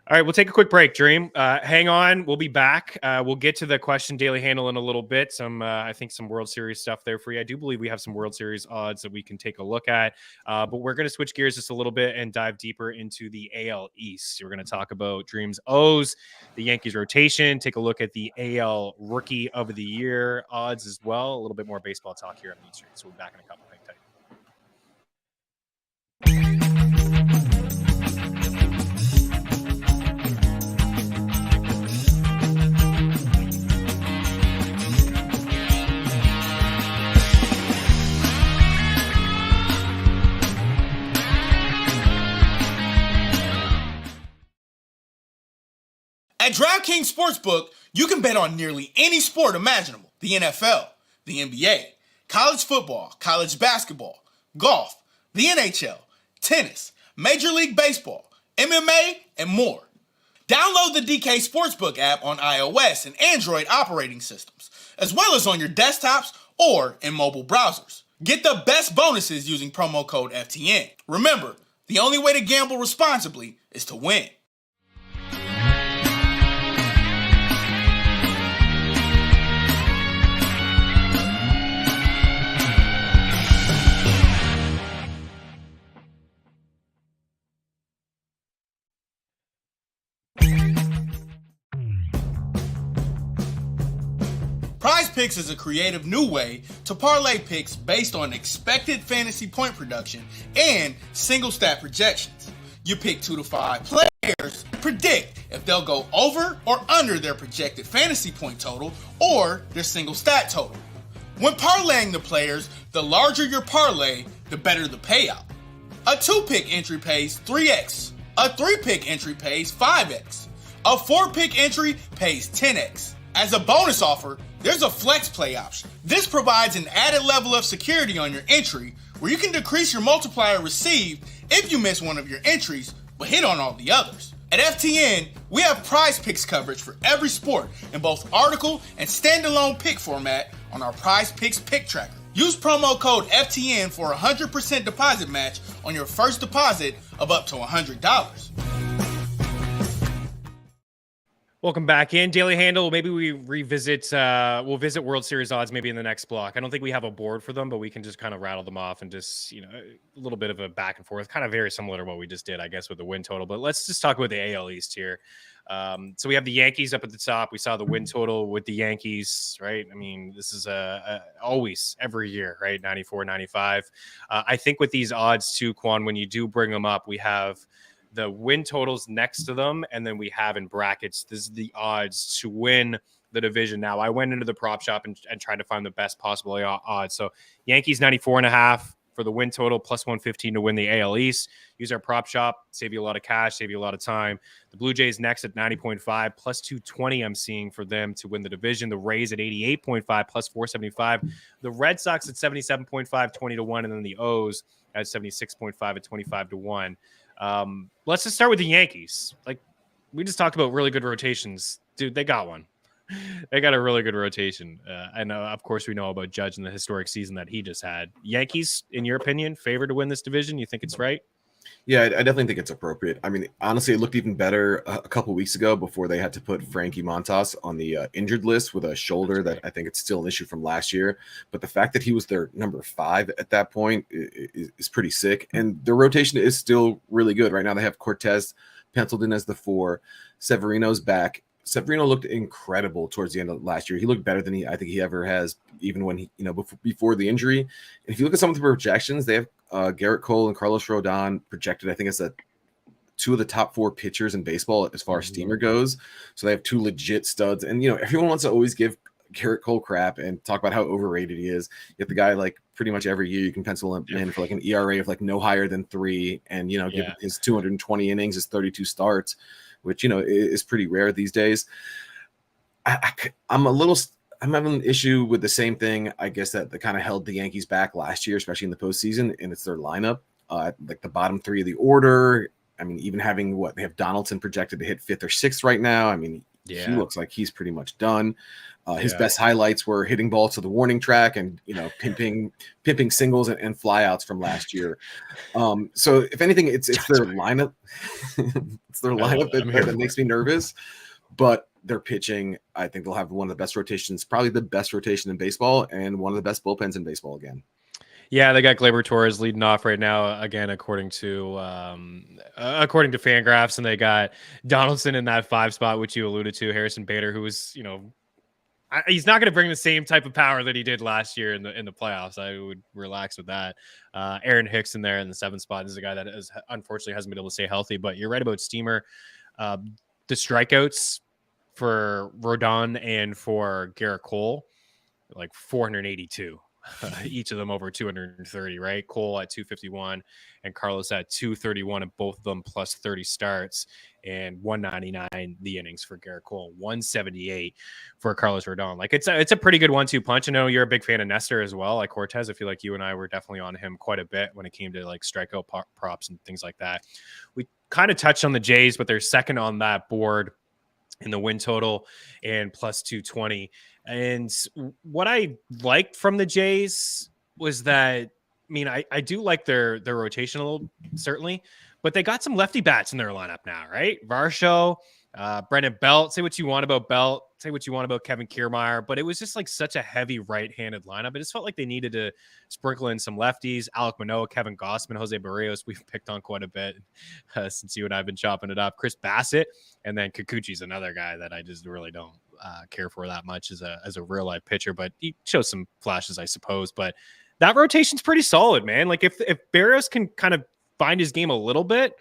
All right, we'll take a quick break, Dream. Hang on, we'll be back. We'll get to the question daily handle in a little bit. I think some World Series stuff there for you. I do believe we have some World Series odds that we can take a look at. But we're going to switch gears just a little bit and dive deeper into the AL East. We're going to talk about Dream's O's, the Yankees rotation, take a look at the AL Rookie of the Year odds as well. A little bit more baseball talk here on Mean Street. So we'll be back in a couple. Hang tight. At DraftKings Sportsbook, you can bet on nearly any sport imaginable. The NFL, the NBA, college football, college basketball, golf, the NHL, tennis, Major League Baseball, MMA, and more. Download the DK Sportsbook app on iOS and Android operating systems, as well as on your desktops or in mobile browsers. Get the best bonuses using promo code FTN. Remember, the only way to gamble responsibly is to win. Prize Picks is a creative new way to parlay picks based on expected fantasy point production and single stat projections. You pick 2 to 5 players, predict if they'll go over or under their projected fantasy point total or their single stat total. When parlaying the players, the larger your parlay, the better the payout. A 2-pick entry pays 3x. A 3-pick entry pays 5x. A 4-pick entry pays 10x. As a bonus offer, there's a flex play option. This provides an added level of security on your entry where you can decrease your multiplier received if you miss one of your entries but hit on all the others. At FTN, we have Prize Picks coverage for every sport in both article and standalone pick format on our Prize Picks pick tracker. Use promo code FTN for a 100% deposit match on your first deposit of up to $100. Welcome back in. Daily Handle. Maybe we revisit, we'll visit World Series odds maybe in the next block. I don't think we have a board for them, but we can just kind of rattle them off and just, a little bit of a back and forth, kind of very similar to what we just did, I guess, with the win total. But let's just talk about the AL East here. So we have the Yankees up at the top. We saw the win total with the Yankees, right? I mean, this is always every year, right? 94, 95. I think with these odds too, Quan, when you do bring them up, we have the win totals next to them, and then we have in brackets, this is the odds to win the division. Now, I went into the prop shop and tried to find the best possible odds. So Yankees 94.5 for the win total, plus 115 to win the AL East. Use our prop shop, save you a lot of cash, save you a lot of time. The Blue Jays next at 90.5, plus 220 I'm seeing for them to win the division. The Rays at 88.5, plus 475. The Red Sox at 77.5, 20 to 1, and then the O's at 76.5 at 25 to 1. Let's just start with the Yankees. Like, we just talked about really good rotations. Dude, they got one. They got a really good rotation. And of course, we know about Judge and the historic season that he just had. Yankees, in your opinion, favored to win this division? You think it's right? Yeah, I definitely think it's appropriate. I mean, honestly, it looked even better a couple weeks ago before they had to put Frankie Montas on the injured list with a shoulder that I think it's still an issue from last year. But the fact that he was their number 5 at that point is pretty sick. And their rotation is still really good. Right now, they have Cortez penciled in as the 4. Severino's back. Severino looked incredible towards the end of last year. He looked better than I think he ever has, even when he, before the injury. And if you look at some of the projections, they have Garrett Cole and Carlos Rodon projected, I think it's 2 of the top 4 pitchers in baseball as far as steamer goes. So they have 2 legit studs. And, everyone wants to always give Garrett Cole crap and talk about how overrated he is. Yet the guy, like, pretty much every year you can pencil him in for like an ERA of like no higher than 3. And, give his 220 innings, his 32 starts, which, is pretty rare these days. I'm having an issue with the same thing, I guess, that kind of held the Yankees back last year, especially in the postseason, and it's their lineup. Like the bottom 3 of the order. I mean, even having they have Donaldson projected to hit 5th or 6th right now. I mean, he looks like he's pretty much done. His best highlights were hitting balls to the warning track and, pimping singles and flyouts from last year. So if anything, it's their lineup. It's their lineup that makes me nervous. But their pitching, I think they'll have one of the best rotations, probably the best rotation in baseball, and one of the best bullpens in baseball again. Yeah, they got Gleyber Torres leading off right now, again, according to Fangraphs, and they got Donaldson in that 5 spot, which you alluded to, Harrison Bader, who was, he's not going to bring the same type of power that he did last year in the playoffs. I would relax with that. Aaron Hicks in there in the 7th spot is a guy that unfortunately hasn't been able to stay healthy, but you're right about Steamer. The strikeouts for Rodon and for Garrett Cole, like 482. Each of them over 230, right? Cole at 251 and Carlos at 231, and both of them plus 30 starts, and 199 the innings for Garrett Cole, 178 for Carlos Rodon. Like it's a pretty good 1-2 punch. I know you're a big fan of Nestor as well, like Cortez. I feel like you and I were definitely on him quite a bit when it came to like strikeout props and things like that. We kind of touched on the Jays, but they're second on that board in the win total and plus 220. And what I liked from the Jays was that, I do like their rotation a little, certainly, but they got some lefty bats in their lineup now, right? Varsho, Brendan Belt. Say what you want about Belt. Say what you want about Kevin Kiermaier, but it was just like such a heavy right-handed lineup. It just felt like they needed to sprinkle in some lefties. Alek Manoah, Kevin Gossman, Jose Barrios, we've picked on quite a bit since you and I have been chopping it up. Chris Bassett, and then Kikuchi's another guy that I just really don't care for that much as a real-life pitcher, but he shows some flashes, I suppose. But that rotation's pretty solid, man. Like if Barrios can kind of find his game a little bit,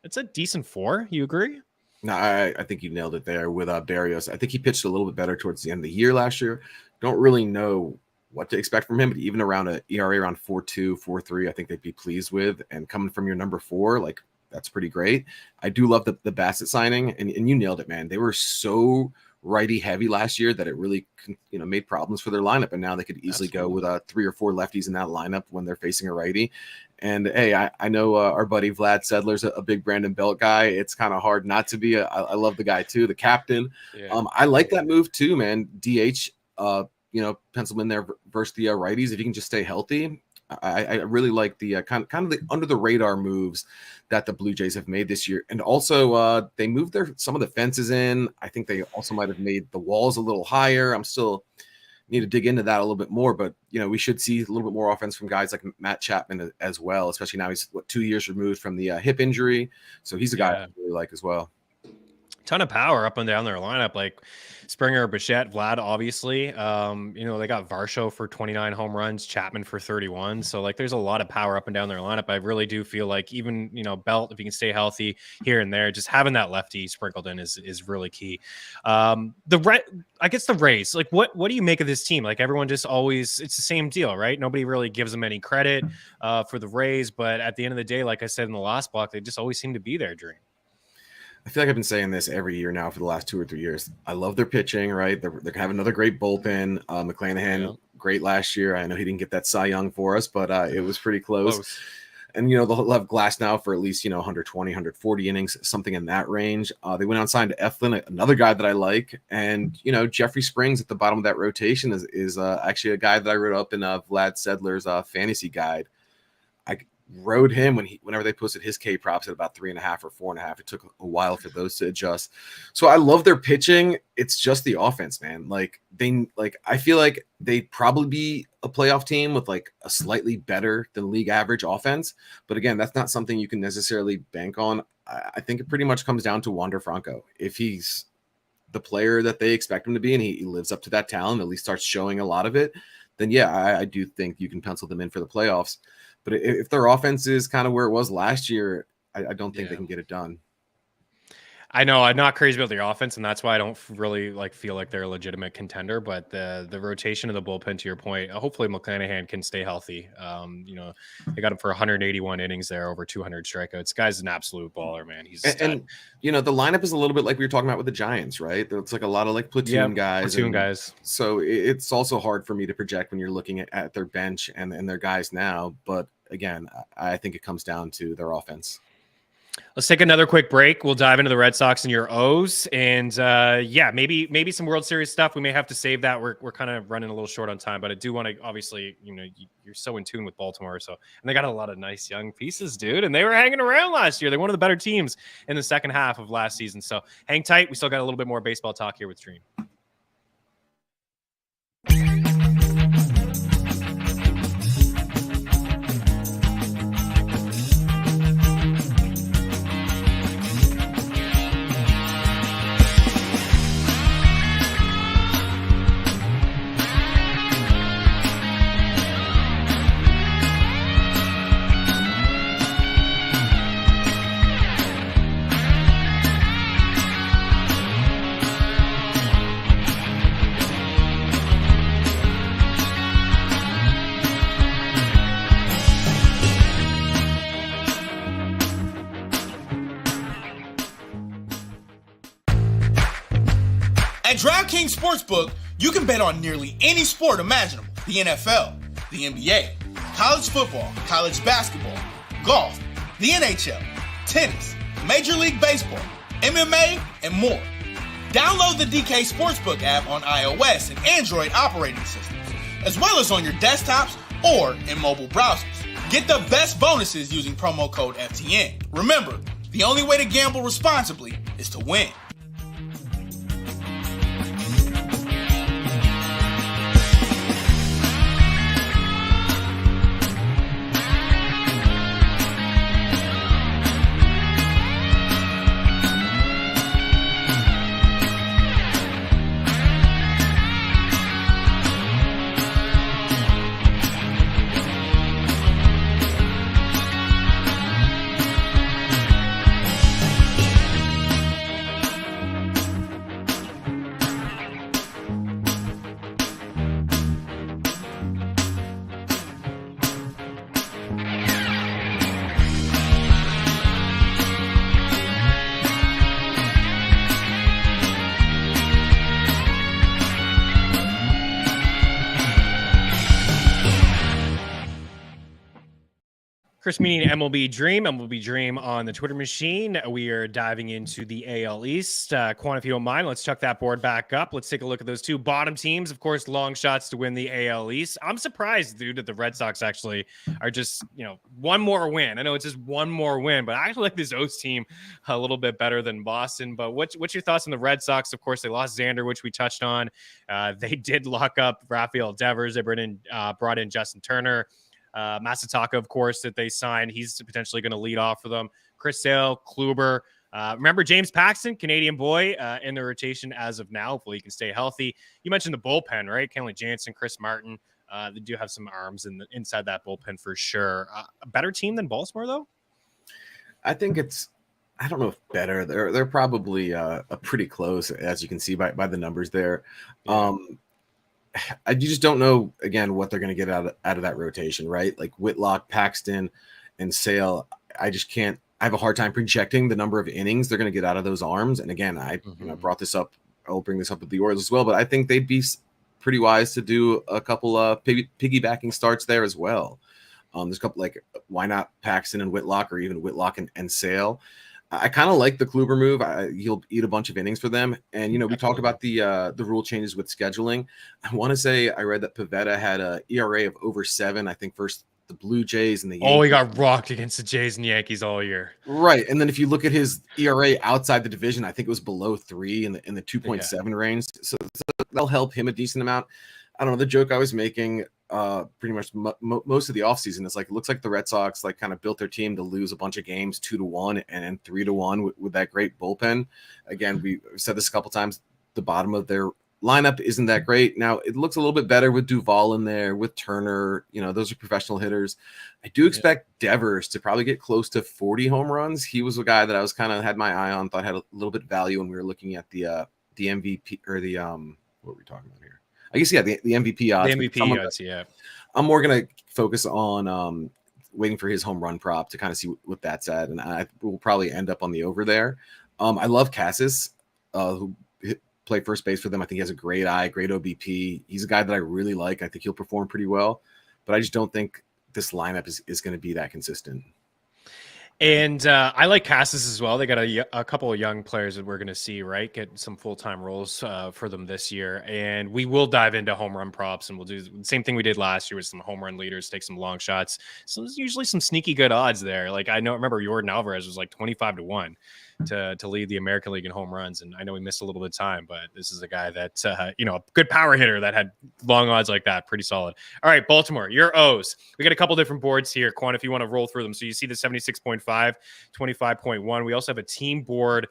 it's a decent 4. You agree? No, I think you nailed it there with Barrios. I think he pitched a little bit better towards the end of the year last year. Don't really know what to expect from him, but even around an ERA around 4.2, 4.3, I think they'd be pleased with. And coming from your number 4, like that's pretty great. I do love the Bassett signing, and you nailed it, man. They were so righty heavy last year that it really made problems for their lineup, and now they could easily go with 3 or 4 lefties in that lineup when they're facing a righty. And hey, I know our buddy Vlad Sedler's a big Brandon Belt guy. It's kind of hard not to be. I love the guy too, the captain. Yeah. I like that move too, man. DH, pencil him in there versus the righties if you can just stay healthy. I really like the kind of the under the radar moves that the Blue Jays have made this year, and also they moved some of the fences in. I think they also might have made the walls a little higher. I'm still need to dig into that a little bit more, but we should see a little bit more offense from guys like Matt Chapman as well, especially now he's 2 years removed from the hip injury, so he's a guy I really like as well. Ton of power up and down their lineup, like Springer, Bichette, Vlad, obviously. They got Varsho for 29 home runs, Chapman for 31. So like there's a lot of power up and down their lineup. I really do feel like even, Belt, if he can stay healthy here and there, just having that lefty sprinkled in is really key. I guess the Rays, like what do you make of this team? Like everyone just always, it's the same deal, right? Nobody really gives them any credit for the Rays, but at the end of the day, like I said in the last block, they just always seem to be there, Dream. I feel like I've been saying this every year now for the last 2 or 3 years. I love their pitching, right? They're going to have another great bullpen. McClanahan, great last year. I know he didn't get that Cy Young for us, but it was pretty close. And, they'll have Glass now for at least, 120, 140 innings, something in that range. They went out and signed Eflin, another guy that I like. And, Jeffrey Springs at the bottom of that rotation is actually a guy that I wrote up in Vlad Sedler's fantasy guide. rode him whenever they posted his K props at about 3.5 or 4.5. It took a while for those to adjust. So I love their pitching. It's just the offense, man. I feel like they'd probably be a playoff team with like a slightly better than league average offense. But again, that's not something you can necessarily bank on. I think it pretty much comes down to Wander Franco. If he's the player that they expect him to be and he lives up to that talent, at least starts showing a lot of it, then yeah, I do think you can pencil them in for the playoffs. But if their offense is kind of where it was last year, I don't think they can get it done. I know I'm not crazy about their offense, and that's why I don't really feel like they're a legitimate contender. But the rotation of the bullpen, to your point, hopefully McClanahan can stay healthy. They got him for 181 innings there, over 200 strikeouts. Guy's an absolute baller, man. He's and the lineup is a little bit like we were talking about with the Giants, right? It's like a lot of like platoon guys. So it's also hard for me to project when you're looking at their bench and their guys now. But again, I think it comes down to their offense. Let's take another quick break. We'll dive into the Red Sox and your O's, and maybe some World Series stuff. We may have to save that. We're kind of running a little short on time, but I do want to obviously, you're so in tune with Baltimore, and they got a lot of nice young pieces, dude, and they were hanging around last year. They're one of the better teams in the second half of last season. So hang tight. We still got a little bit more baseball talk here with Dream. At DraftKings Sportsbook, you can bet on nearly any sport imaginable. The NFL, the NBA, college football, college basketball, golf, the NHL, tennis, Major League Baseball, MMA, and more. Download the DK Sportsbook app on iOS and Android operating systems, as well as on your desktops or in mobile browsers. Get the best bonuses using promo code FTN. Remember, the only way to gamble responsibly is to win. Chris Meaney and MLB Dream on the Twitter machine. We are diving into the AL East. Quan, if you don't mind, let's chuck that board back up. Let's take a look at those two bottom teams. Of course, long shots to win the AL East. I'm surprised, dude, that the Red Sox actually are just, one more win. I know it's just one more win, but I actually like this O's team a little bit better than Boston. But what's your thoughts on the Red Sox? Of course, they lost Xander, which we touched on. They did lock up Rafael Devers. They brought in Justin Turner. Masataka, of course, that they signed. He's potentially going to lead off for them. Chris Sale, Kluber. Remember James Paxton, Canadian boy, in the rotation as of now. Hopefully he can stay healthy. You mentioned the bullpen, right? Kenley Jansen, Chris Martin. They do have some arms inside that bullpen for sure. A better team than Baltimore, though? I think I don't know if better. They're probably pretty close, as you can see by the numbers there. Yeah. You just don't know, again, what they're going to get out of that rotation, right? Like Whitlock, Paxton, and Sale. I have a hard time projecting the number of innings they're going to get out of those arms. And again, I brought this up. I'll bring this up with the Orioles as well, but I think they'd be pretty wise to do a couple piggybacking starts there as well. There's a couple, why not Paxton and Whitlock, or even Whitlock and Sale? I kind of like the Kluber move. He'll eat a bunch of innings for them. And, we talked about the rule changes with scheduling. I want to say I read that Pivetta had a ERA of over 7, I think first the Blue Jays and the Yankees. Oh, he got Yankees. rocked against the Jays and Yankees all year. Right. And then if you look at his ERA outside the division, I think it was below 3 in the 2.7 range. So that'll help him a decent amount. I don't know. The joke I was making pretty much most of the offseason is like, it looks like the Red Sox like kind of built their team to lose a bunch of games 2-1 and 3-1 with that great bullpen. Again, we said this a couple times. The bottom of their lineup isn't that great. Now it looks a little bit better with Duvall in there, with Turner. You know, those are professional hitters. I do expect Devers to probably get close to 40 home runs. He was a guy that I was kind of had my eye on, thought had a little bit of value when we were looking at the MVP or the what are we talking about here? I guess, yeah, the MVP odds. The MVP odds, yeah. I'm more going to focus on waiting for his home run prop to kind of see what that's at, and I will probably end up on the over there. I love Cassis, who played first base for them. I think he has a great eye, great OBP. He's a guy that I really like. I think he'll perform pretty well, but I just don't think this lineup is going to be that consistent. And I like Cassis as well. They got a couple of young players that we're going to see, right? Get some full-time roles for them this year. And we will dive into home run props, and we'll do the same thing we did last year with some home run leaders, take some long shots. So there's usually some sneaky good odds there. Like I remember Jordan Alvarez was like 25-1 to lead the American League in home runs. And I know we missed a little bit of time, but this is a guy that, a good power hitter that had long odds like that. Pretty solid. All right, Baltimore, your O's. We got a couple different boards here, Quan, if you want to roll through them. So you see the 76.5, 25.1. We also have a team board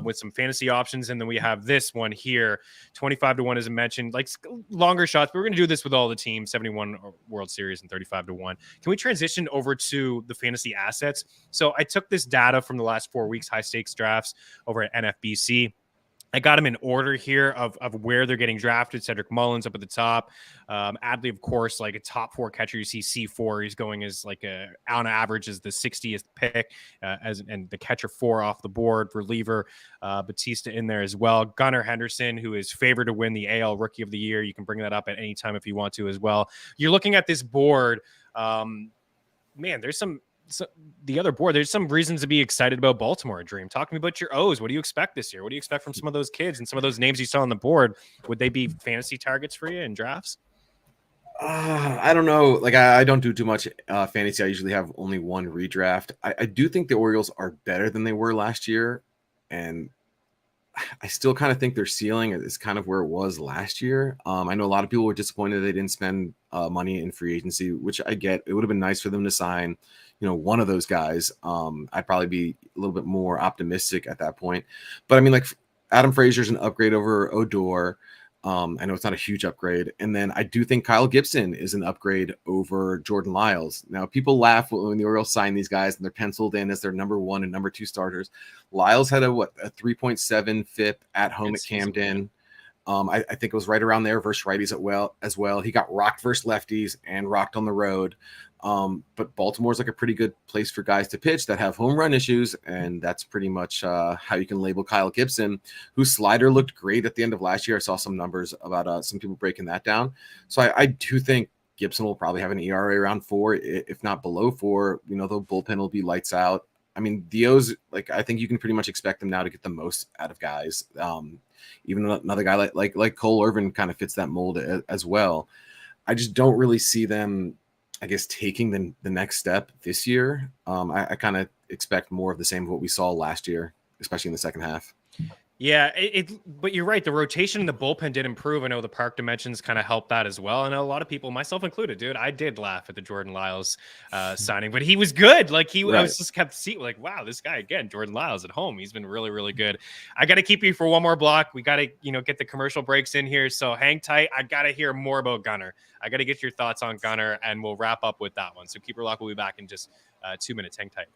with some fantasy options. And then we have this one here, 25-1, as I mentioned, like longer shots. But we're going to do this with all the teams, 71 World Series and 35-1. Can we transition over to the fantasy assets? So I took this data from the last 4 weeks, high stakes drafts over at NFBC. I got them in order here of where they're getting drafted. Cedric Mullins up at the top. Adley, of course, like a top 4 catcher. You see C4. He's going as like on average as the 60th pick, and the catcher 4 off the board. Reliever Batista in there as well. Gunnar Henderson, who is favored to win the AL Rookie of the Year. You can bring that up at any time if you want to as well. You're looking at this board. Man, there's the other board, there's some reasons to be excited about Baltimore. Dream, talk to me about your O's. What do you expect this year? What do you expect from some of those kids and some of those names you saw on the board? Would they be fantasy targets for you in drafts? I don't know. Like I don't do too much fantasy. I usually have only one redraft. I do think the Orioles are better than they were last year, and I still kind of think their ceiling is kind of where it was last year. I know a lot of people were disappointed they didn't spend money in free agency, which I get. It would have been nice for them to sign, one of those guys. I'd probably be a little bit more optimistic at that point. But I mean, like Adam Frazier's an upgrade over Odor. I know it's not a huge upgrade. And then I do think Kyle Gibson is an upgrade over Jordan Lyles. Now, people laugh when the Orioles sign these guys and they're penciled in as their number 1 and number 2 starters. Lyles had a 3.7 FIP at home at Camden. I think it was right around there versus righties as well. He got rocked versus lefties and rocked on the road. But Baltimore's like a pretty good place for guys to pitch that have home run issues, and that's pretty much how you can label Kyle Gibson, whose slider looked great at the end of last year. I saw some numbers about some people breaking that down. So I do think Gibson will probably have an ERA around 4, if not below 4. The bullpen will be lights out. I mean, the O's, like, I think you can pretty much expect them now to get the most out of guys. Even another guy like Cole Irvin kind of fits that mold as well. I just don't really see them, I guess, taking the next step this year. I kind of expect more of the same of what we saw last year, especially in the second half. Yeah, but you're right. The rotation in the bullpen did improve. I know the park dimensions kind of helped that as well. I know a lot of people, myself included, dude, I did laugh at the Jordan Lyles signing, but he was good. Like I was just kept seeing like, wow, this guy again, Jordan Lyles at home. He's been really, really good. I got to keep you for one more block. We got to, get the commercial breaks in here. So hang tight. I got to hear more about Gunnar. I got to get your thoughts on Gunnar, and we'll wrap up with that one. So keep your lock. We'll be back in just 2 minutes. Hang tight.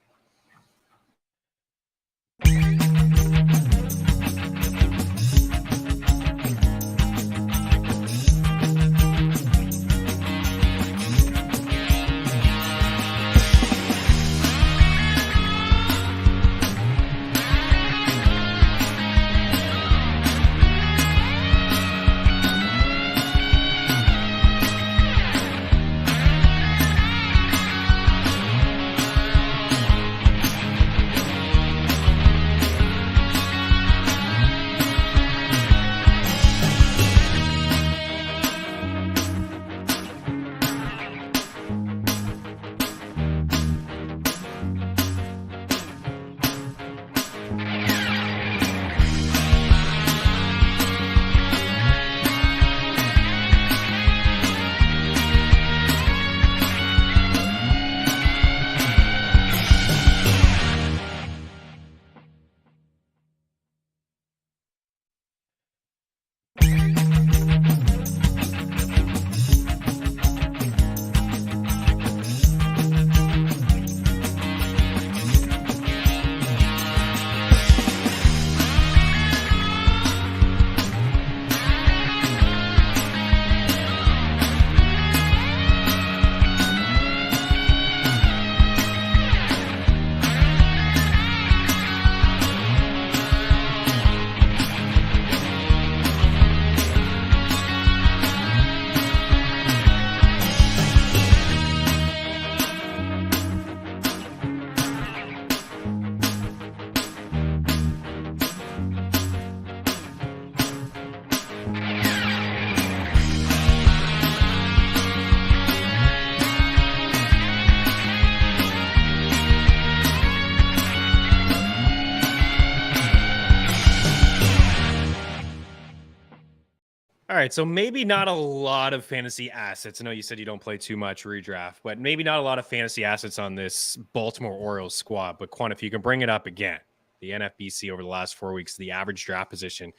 All right, so maybe not a lot of fantasy assets. I know you said you don't play too much redraft, but maybe not a lot of fantasy assets on this Baltimore Orioles squad. But Quan, if you can bring it up again, the NFBC over the last 4 weeks, the average draft position,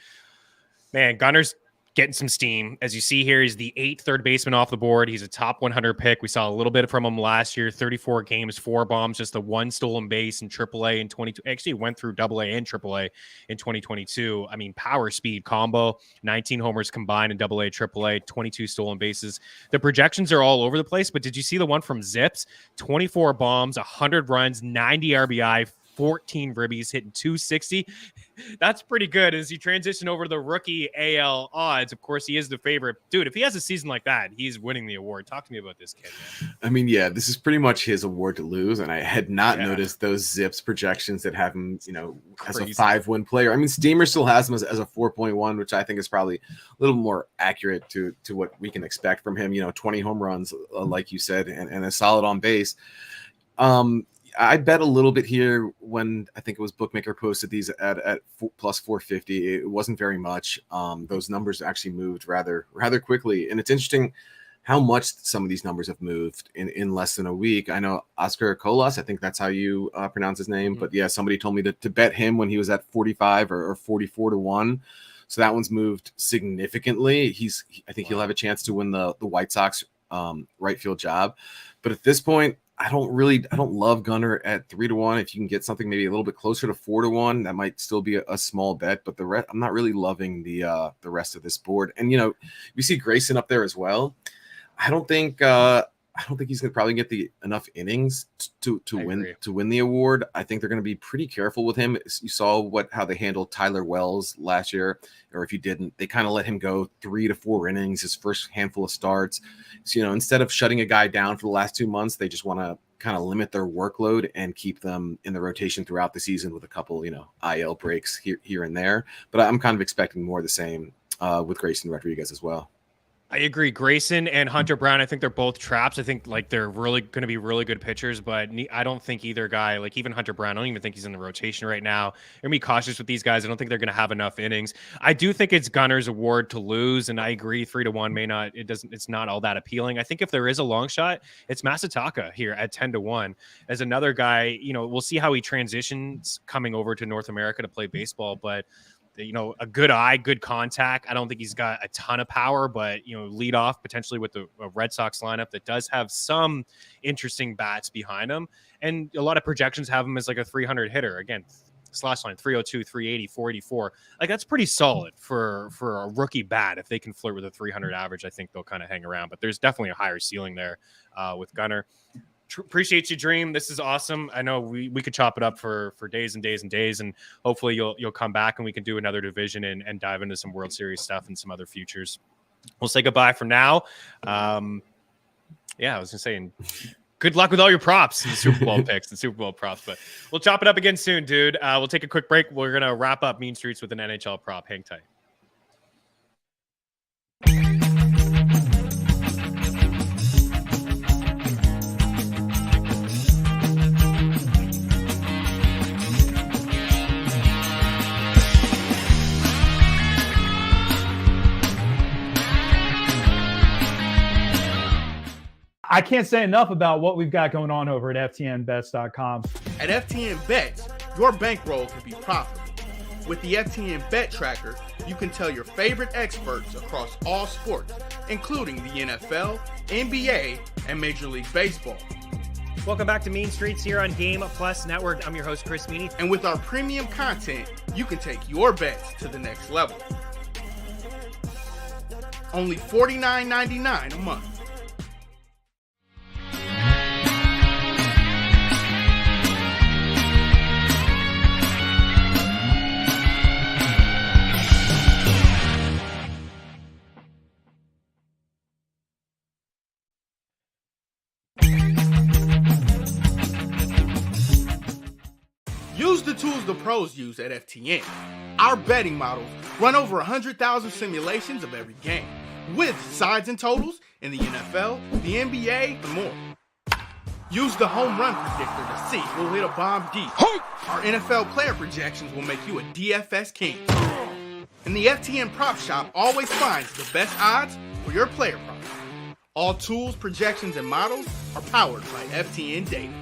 man, Gunner's getting some steam. As you see here, he's the 8th third baseman off the board. He's a top 100 pick. We saw a little bit from him last year, 34 games, 4 bombs, just the 1 stolen base in AAA in 22. Actually went through AA and AAA in 2022. I mean, power speed combo, 19 homers combined in AA, AAA, 22 stolen bases. The projections are all over the place, but did you see the one from Zips? 24 bombs, 100 runs, 90 RBI, 14 ribbies, hitting 260. That's pretty good as he transitioned over to the rookie AL odds. Of course, he is the favorite. Dude, if he has a season like that, he's winning the award. Talk to me about this kid, man. I mean, yeah, this is pretty much his award to lose. And I had not noticed those Zips projections that have him, as a 5-win player. I mean, Steamer still has him as a 4.1, which I think is probably a little more accurate to what we can expect from him. 20 home runs, like you said, and a solid on base. I bet a little bit here when I think it was Bookmaker posted these at plus 450. It wasn't very much. Those numbers actually moved rather quickly. And it's interesting how much some of these numbers have moved in less than a week. I know Oscar Colas, I think that's how you pronounce his name. Mm-hmm. But yeah, somebody told me to bet him when he was at 45 or 44 to 1. So that one's moved significantly. I think he'll have a chance to win the White Sox right field job. But at this point, I don't love Gunnar at 3 to 1. If you can get something maybe a little bit closer to 4 to 1, that might still be a small bet. But the rest, I'm not really loving the rest of this board. And we see Grayson up there as well. I don't think he's going to probably get enough innings to win the award. I think they're going to be pretty careful with him. You saw how they handled Tyler Wells last year, or if you didn't, they kind of let him go 3 to 4 innings his first handful of starts. So instead of shutting a guy down for the last 2 months, they just want to kind of limit their workload and keep them in the rotation throughout the season with a couple IL breaks here and there. But I'm kind of expecting more of the same with Grayson Rodriguez as well. I agree. Grayson and Hunter Brown, I think they're both traps. I think they're really going to be really good pitchers, but I don't think either guy, even Hunter Brown, I don't even think he's in the rotation right now. I'm going to be cautious with these guys. I don't think they're going to have enough innings. I do think it's Gunner's award to lose, and I agree 3 to 1 it's not all that appealing. I think if there is a long shot, it's Masataka here at 10 to 1 as another guy. We'll see how he transitions coming over to North America to play baseball, but a good eye, good contact. I don't think he's got a ton of power, but, lead off potentially with a Red Sox lineup that does have some interesting bats behind him. And a lot of projections have him as a 300 hitter. Again, slash line 302, 380, 484. That's pretty solid for a rookie bat. If they can flirt with a 300 average, I think they'll kind of hang around. But there's definitely a higher ceiling there with Gunnar. Appreciate you, Dream. This is awesome. I know we could chop it up for days and days and days, and hopefully you'll come back and we can do another division and dive into some World Series stuff and some other futures. We'll say goodbye for now. I was just saying good luck with all your props and Super Bowl picks and Super Bowl props, but we'll chop it up again soon, dude. We'll take a quick break. We're going to wrap up Mean Streets with an NHL prop. Hang tight. I can't say enough about what we've got going on over at FTNBets.com. At FTN Bets, your bankroll can be profitable. With the FTN Bet Tracker, you can tell your favorite experts across all sports, including the NFL, NBA, and Major League Baseball. Welcome back to Mean Streets here on Game Plus Network. I'm your host, Chris Meaney. And with our premium content, you can take your bets to the next level. Only $49.99 a month. Use the tools the pros use at FTN. Our betting models run over 100,000 simulations of every game, with sides and totals in the NFL, the NBA, and more. Use the home run predictor to see who'll hit a bomb deep. Our NFL player projections will make you a DFS king. And the FTN Prop Shop always finds the best odds for your player props. All tools, projections, and models are powered by FTN Data.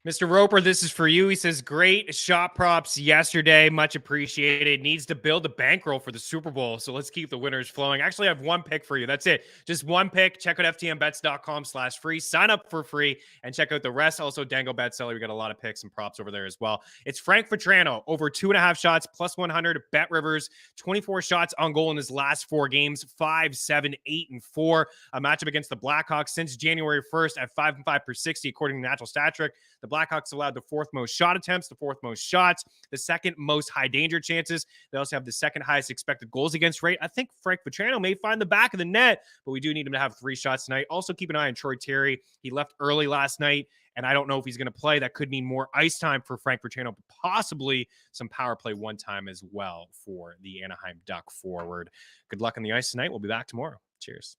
Mr. Roper, this is for you. He says, great shot props yesterday. Much appreciated. Needs to build a bankroll for the Super Bowl. So let's keep the winners flowing. Actually, I have one pick for you. That's it. Just one pick. Check out ftnbets.com/free. Sign up for free and check out the rest. Also, Dango Betseller. We got a lot of picks and props over there as well. It's Frank Vetrano over 2.5 shots plus 100. Bet Rivers 24 shots on goal in his last 4 games. 5, 7, 8, and 4. A matchup against the Blackhawks since January 1st at 5 and 5 per 60, according to Natural Stat Trick. The Blackhawks allowed the 4th most shot attempts, the 4th most shots, the 2nd most high danger chances. They also have the 2nd highest expected goals against rate. I think Frank Vetrano may find the back of the net, but we do need him to have 3 shots tonight. Also keep an eye on Troy Terry. He left early last night, and I don't know if he's going to play. That could mean more ice time for Frank Vetrano, but possibly some power play one time as well for the Anaheim Duck forward. Good luck on the ice tonight. We'll be back tomorrow. Cheers.